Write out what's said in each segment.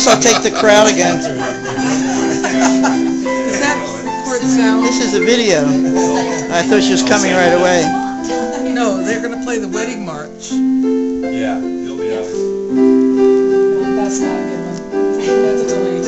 guess I'll take the crowd again. Is that for the sound? This is a video. I thought she was coming right away. No, they're going to play the wedding march. Yeah, it'll be out. That's not a good one. That's a delete.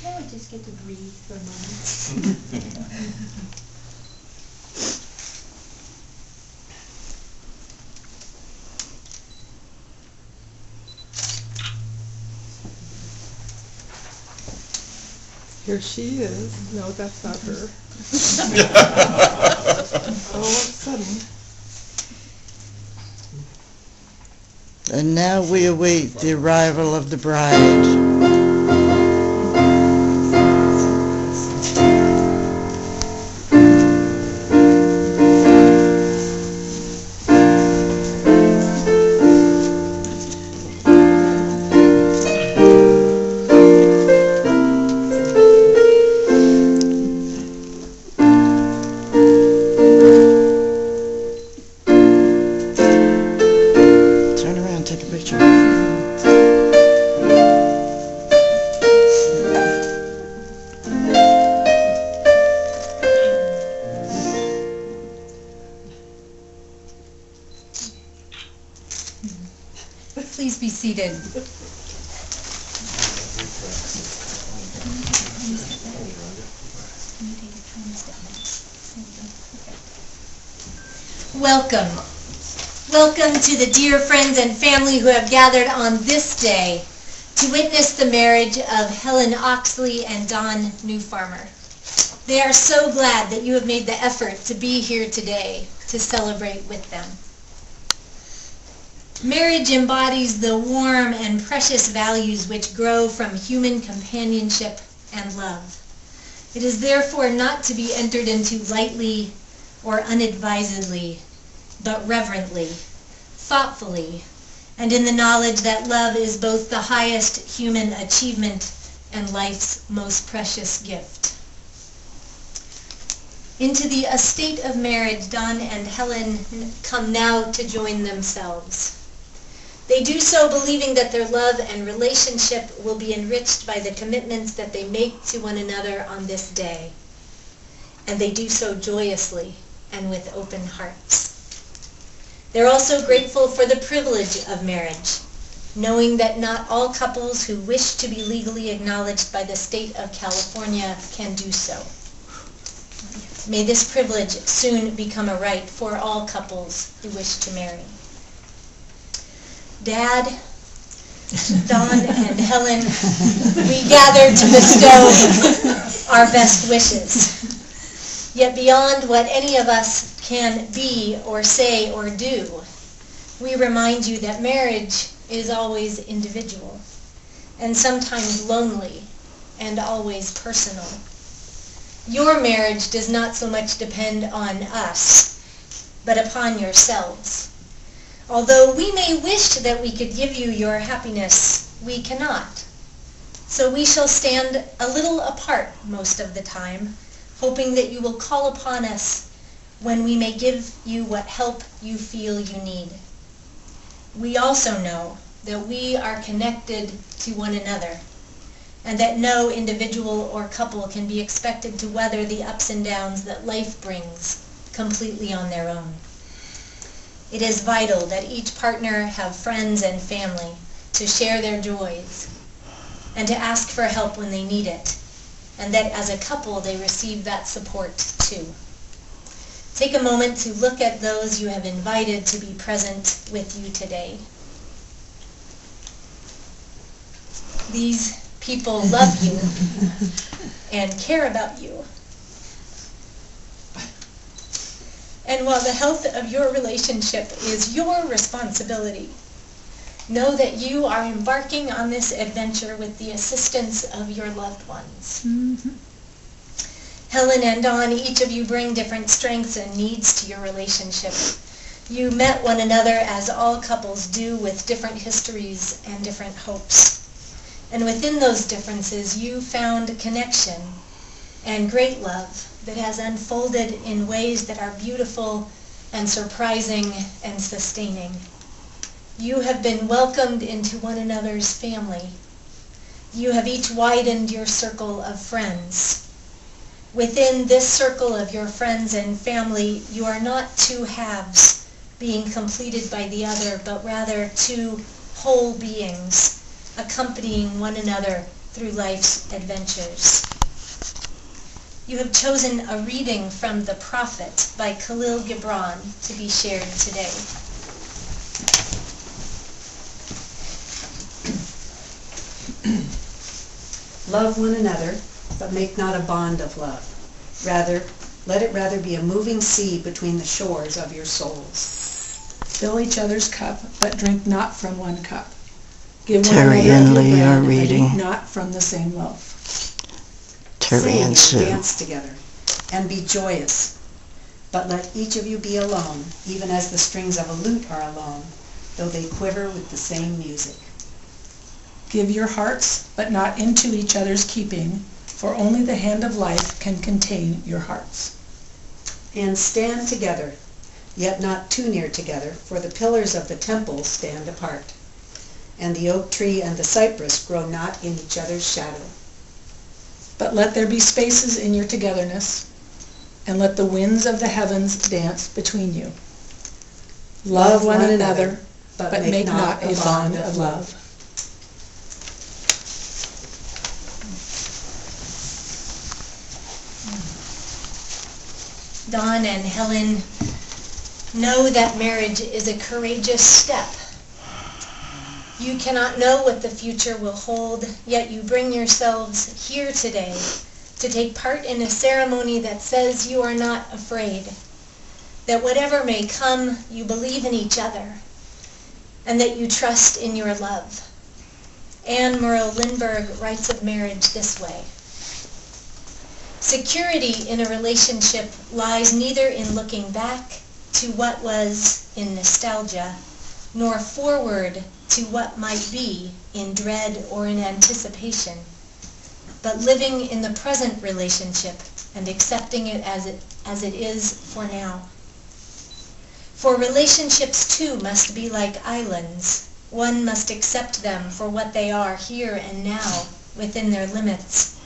Now we just get to breathe for a moment. Here she is. No, that's not her. All of a sudden. And now we await the arrival of the bride. Take a picture. Please be seated. Welcome. Welcome to the dear friends and family who have gathered on this day to witness the marriage of Helen Oxley and Don Newfarmer. They are so glad that you have made the effort to be here today to celebrate with them. Marriage embodies the warm and precious values which grow from human companionship and love. It is therefore not to be entered into lightly or unadvisedly, but reverently, thoughtfully, and in the knowledge that love is both the highest human achievement and life's most precious gift. Into the estate of marriage, Don and Helen come now to join themselves. They do so believing that their love and relationship will be enriched by the commitments that they make to one another on this day. And they do so joyously and with open hearts. They're also grateful for the privilege of marriage, knowing that not all couples who wish to be legally acknowledged by the state of California can do so. May this privilege soon become a right for all couples who wish to marry. Dad, Don, and Helen, we gather to bestow our best wishes. Yet beyond what any of us can be or say or do, we remind you that marriage is always individual, and sometimes lonely, and always personal. Your marriage does not so much depend on us, but upon yourselves. Although we may wish that we could give you your happiness, we cannot. So we shall stand a little apart most of the time, hoping that you will call upon us when we may give you what help you feel you need. We also know that we are connected to one another, and that no individual or couple can be expected to weather the ups and downs that life brings completely on their own. It is vital that each partner have friends and family to share their joys and to ask for help when they need it, and that as a couple they receive that support too. Take a moment to look at those you have invited to be present with you today. These people love you and care about you. And while the health of your relationship is your responsibility, know that you are embarking on this adventure with the assistance of your loved ones. Mm-hmm. Helen and Dawn, each of you bring different strengths and needs to your relationship. You met one another as all couples do, with different histories and different hopes. And within those differences, you found a connection and great love that has unfolded in ways that are beautiful and surprising and sustaining. You have been welcomed into one another's family. You have each widened your circle of friends. Within this circle of your friends and family, you are not two halves being completed by the other, but rather two whole beings accompanying one another through life's adventures. You have chosen a reading from The Prophet by Khalil Gibran to be shared today. Love one another, but make not a bond of love. Let it rather be a moving sea between the shores of your souls. Fill each other's cup, but drink not from one cup. Give one Terry another and your Lee bread, are but reading. eat not from the same loaf. Terry Sing and Sue. dance together, and be joyous. But let each of you be alone, even as the strings of a lute are alone, though they quiver with the same music. Give your hearts, but not into each other's keeping, for only the hand of life can contain your hearts. And stand together, yet not too near together, for the pillars of the temple stand apart, and the oak tree and the cypress grow not in each other's shadow. But let there be spaces in your togetherness, and let the winds of the heavens dance between you. Love one another, but make not a bond of love. Dawn and Helen, know that marriage is a courageous step. You cannot know what the future will hold, yet you bring yourselves here today to take part in a ceremony that says you are not afraid, that whatever may come, you believe in each other, and that you trust in your love. Anne Murrow Lindbergh writes of marriage this way: security in a relationship lies neither in looking back to what was in nostalgia, nor forward to what might be in dread or in anticipation, but living in the present relationship and accepting it as it is for now. For relationships too must be like islands. One must accept them for what they are here and now within their limits.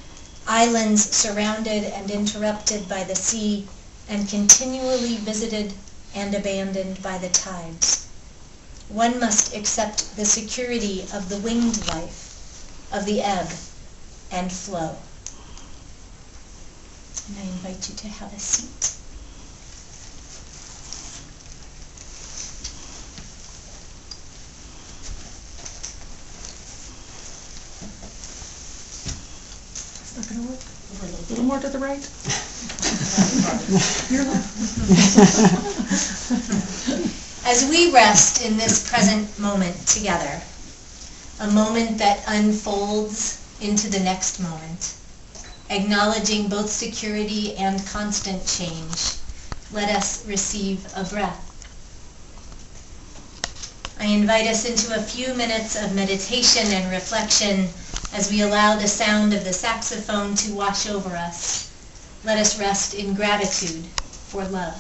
Islands surrounded and interrupted by the sea and continually visited and abandoned by the tides. One must accept the security of the winged life, of the ebb and flow. And I invite you to have a seat. It's not going to work. A little more to the right. Your left. As we rest in this present moment together, a moment that unfolds into the next moment, acknowledging both security and constant change, let us receive a breath. I invite us into a few minutes of meditation and reflection as we allow the sound of the saxophone to wash over us. Let us rest in gratitude for love.